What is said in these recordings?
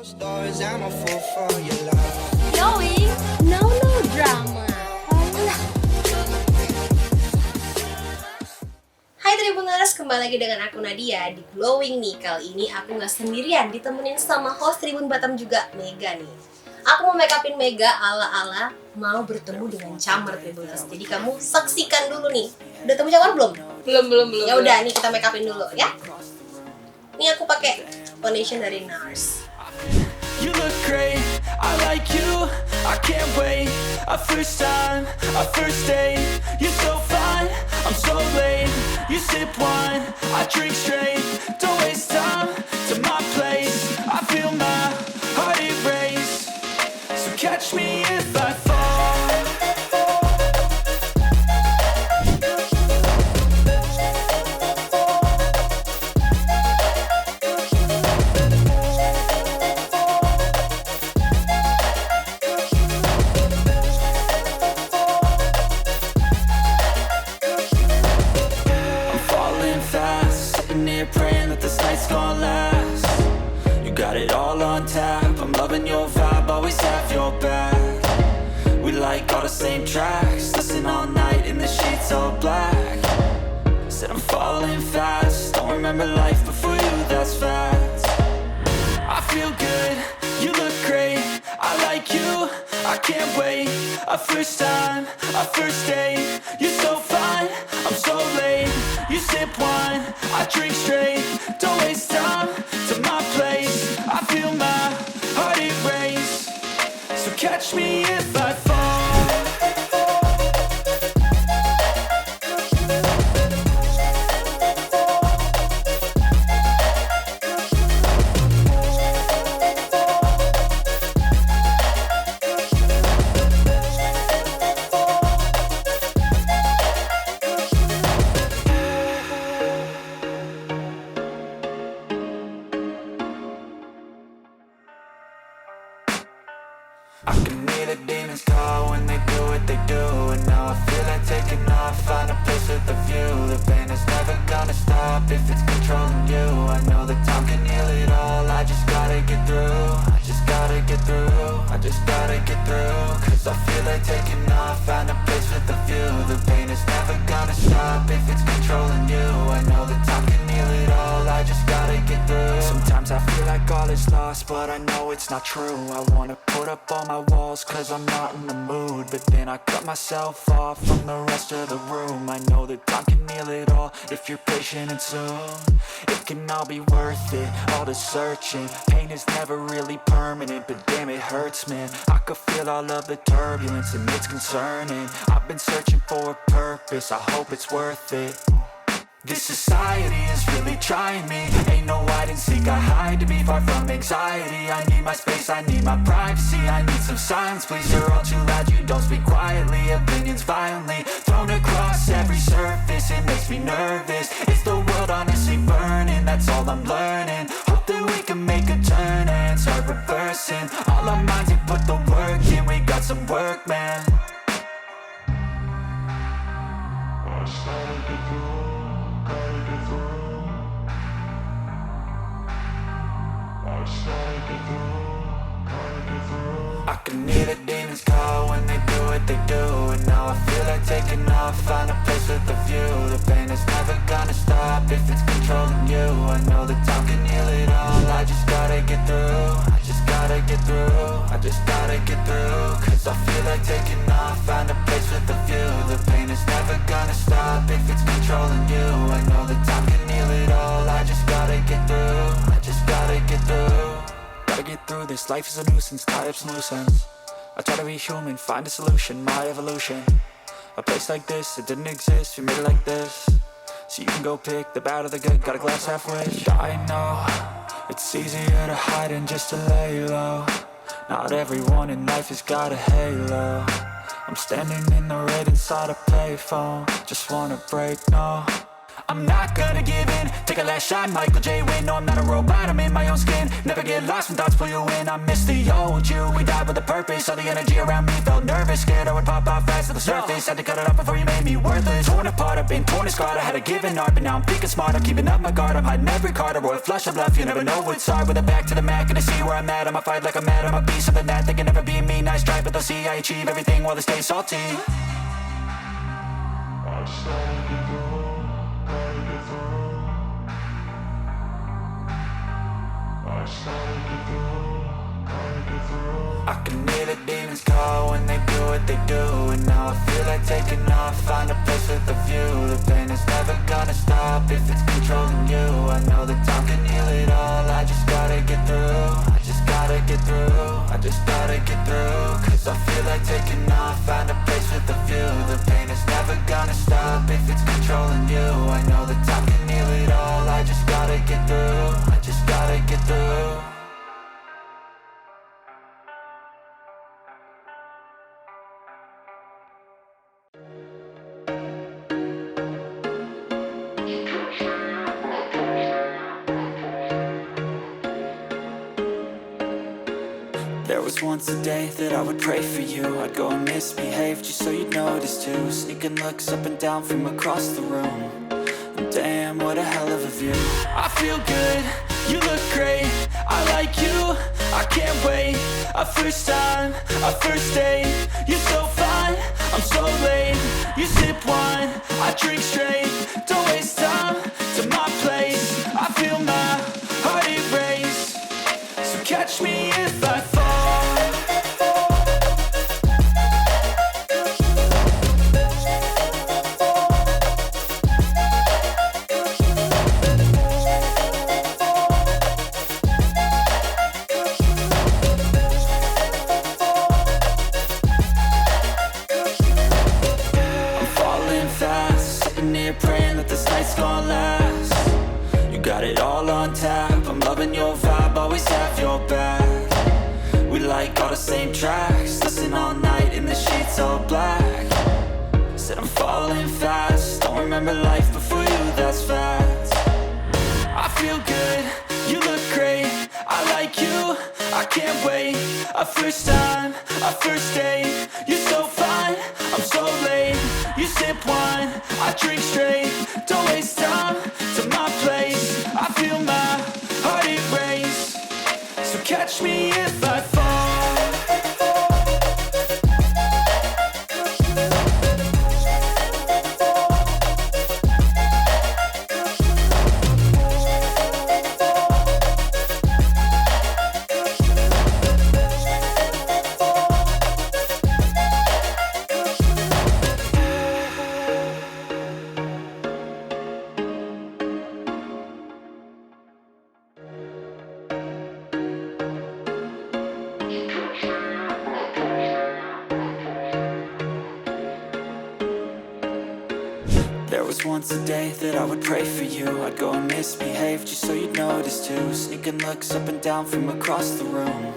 Knowing, no drama. Hai Tribuners, kembali lagi dengan aku Nadia di Glowing nih. Kali ini aku nggak sendirian, ditemenin sama host Tribun Batam juga, Mega nih. Aku mau make upin Mega ala-ala mau bertemu dengan Camar Tribuners. Jadi kamu saksikan dulu nih. Udah ketemu Camar belum? Belum. Ya udah, nih kita make upin dulu ya. Nih aku pakai foundation dari NARS. You look great, I like you, I can't wait. A first time, a first date. You're so fine, I'm so late. You sip wine, I drink straight. Don't waste time to my place. I feel my heart erase. So catch me if I fall. Praying that this night's gonna last. You got it all on tap, I'm loving your vibe, always have your back. We like all the same tracks, listen all night in the sheets all black. Said I'm falling fast, don't remember life before you, that's facts. I feel good, you look great, I like you, I can't wait. A first time, a first date. You're so fine, I'm so late. You sip wine, I drink straight. Don't waste time to my place. I feel my heart erase. So catch me if I fall. I can hear the demons call when they do what they do. And now I feel like taking off, find a place with a view. The pain is never gonna stop if it's controlling you. I know that time can heal it all, I just gotta get through. I just gotta get through, I just gotta get through. Cause I feel like taking off, find a place with a view. The pain is never gonna stop if it's controlling you. I know that time can heal it all, I just gotta get through. Sometimes I feel like all is lost, but I know it's not true. I wanna put up all my walls cause I'm not in the mood. But then I cut myself off from the rest of the room. I know that time can heal it all if you're patient and soon. It can all be worth it, all the searching. Pain is never really permanent, but damn it hurts, man. I could feel all of the turbulence and it's concerning. I've been searching for a purpose, I hope it's worth it. This society is really trying me. Ain't no hide and seek, I hide to be far from anxiety. I need my space, I need my privacy. I need some silence, please, you're all too loud. You don't speak quietly, opinions violently thrown across every surface. It makes me nervous, is the world honestly burning? That's all I'm learning. Hope that we can make a turn and start reversing. All our minds have put the work in, we got some work, man. I started to do. I can hear the demons call when they do what they do. And now I feel like taking off, find a place with a view. The pain is never gonna stop if it's controlling you. I know that time can heal it all, I just gotta get through. I just gotta get through, I just gotta get through. Cause I feel like taking off, find a place with a view. The pain is never gonna stop if it's controlling you. I know that time can heal it all, I just gotta get through. I just gotta get through. Gotta get through this, life is a nuisance, tie up some loose ends. I try to be human, find a solution, my evolution. A place like this, it didn't exist, we made it like this. So you can go pick the bad or the good, got a glass halfway. I know, it's easier to hide than just to lay low. Not everyone in life has got a halo. I'm standing in the red inside a payphone, just wanna break, no. I'm not gonna give in. Take a last shot, Michael J. Win. No, I'm not a robot, I'm in my own skin. Never get lost when thoughts pull you in. I miss the old you, we died with a purpose. All the energy around me felt nervous. Scared I would pop out fast to the surface. Had to cut it off before you made me worthless. Torn apart, I've been torn and scarred. I had a given art, but now I'm thinking smart. I'm keeping up my guard, I'm hiding every card. A royal flush of love, you never know what's hard. With a back to the mat, gonna see where I'm at. I'ma fight like I'm mad, I'ma be something that they can never be me. Nice try, but they'll see I achieve everything while they stay salty. I just gotta get through, gotta get through. I just gotta get through, gotta get through. I can hear the demons call when they do what they do. And now I feel like taking off, find a place with a view. The pain is never gonna stop if it's controlling you. I know that time can heal it all, I just gotta get through. I just gotta get through, I just gotta get through. Cause I feel like taking off, find a place with a view. The pain is never gonna stop if it's controlling you. I know that time can heal it all, I just gotta get through. I just gotta get through. There was once a day that I would pray for you. I'd go and misbehave just so you'd notice too. Sneaking looks up and down from across the room. And damn, what a hell of a view. I feel good, you look great, I like you, I can't wait. A first time, a first date, you're so fine, I'm so late. You sip wine, I drink straight, don't waste time to my place. I feel my heart erase, so catch me if I fall. Praying that this night's gonna last. You got it all on tap, I'm loving your vibe, always have your back. We like all the same tracks, listen all night in the sheets all black. Said I'm falling fast, don't remember life before you, that's fact. I feel good, you look great, I like you, I can't wait. A first time, a first date, you're so fine, I'm so late. You sip wine, I drink straight, don't waste time to my place. I feel my heart erase, so catch me if I fall. There was once a day that I would pray for you. I'd go and misbehave just so you'd notice too. Sneaking looks up and down from across the room.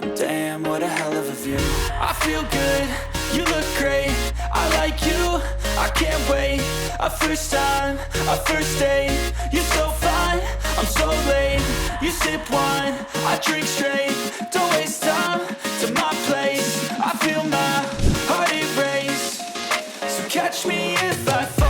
And damn, what a hell of a view. I feel good, you look great, I like you, I can't wait. A first time, a first date, you're so fine, I'm so late. You sip wine, I drink straight, don't waste time to my place. I feel my heart erase, so catch me if I fall.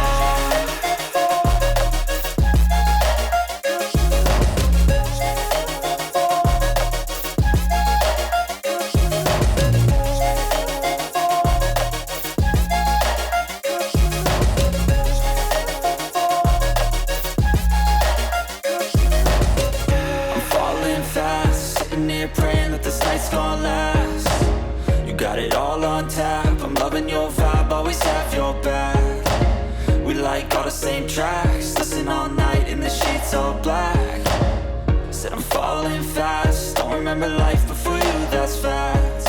Praying that this night's gonna last. You got it all on tap, I'm loving your vibe, always have your back. We like all the same tracks, listen all night in the sheets all black. Said I'm falling fast, don't remember life before you, that's fact.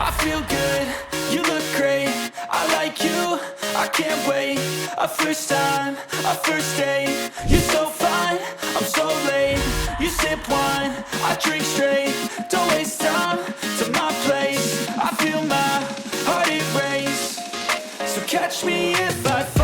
I feel good, you look great, I like you, I can't wait. A first time, a first date, you're so fine, I'm so late. You sip wine, I drink straight, don't waste time to my place. I feel my heart erase, so catch me if I fall.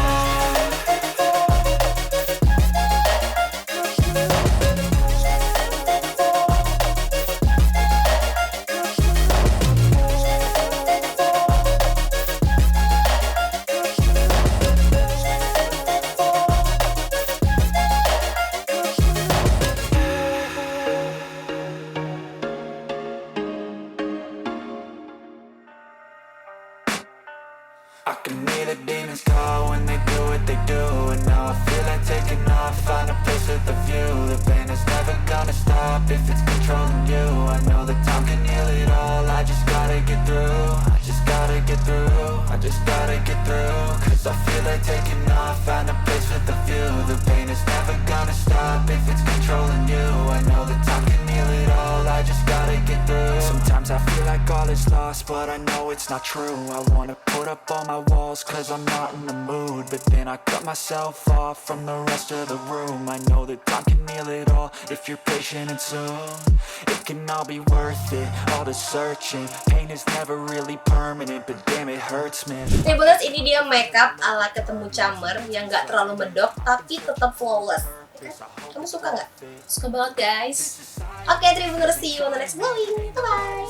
I can hear the demons call when they do what they do. And now I feel like taking off, find a place with a view. The pain is never gonna stop if it's controlling you. I know that time can heal it all, I just gotta get through. I just gotta get through, I just gotta get through. Cause I feel like taking off, find a place with a view. The pain is never gonna stop if it's controlling you. I know that time can heal it all, I just gotta get through. Sometimes I feel like all is lost, but I know it's not true. I wanna put up all my walls cause I'm not in the mood, but then I cut myself off from the rest of the room. I know that time can heal it all if you're patient and soon it can all be worth it, all the searching. Pain is never really permanent, but damn it hurts, man. Tribuners, ini dia makeup ala Ketemu Calon yang gak terlalu medok tapi tetap flawless. Kamu suka nggak? Suka banget guys. Oke Tribuners, see you on the next glowing. Bye bye.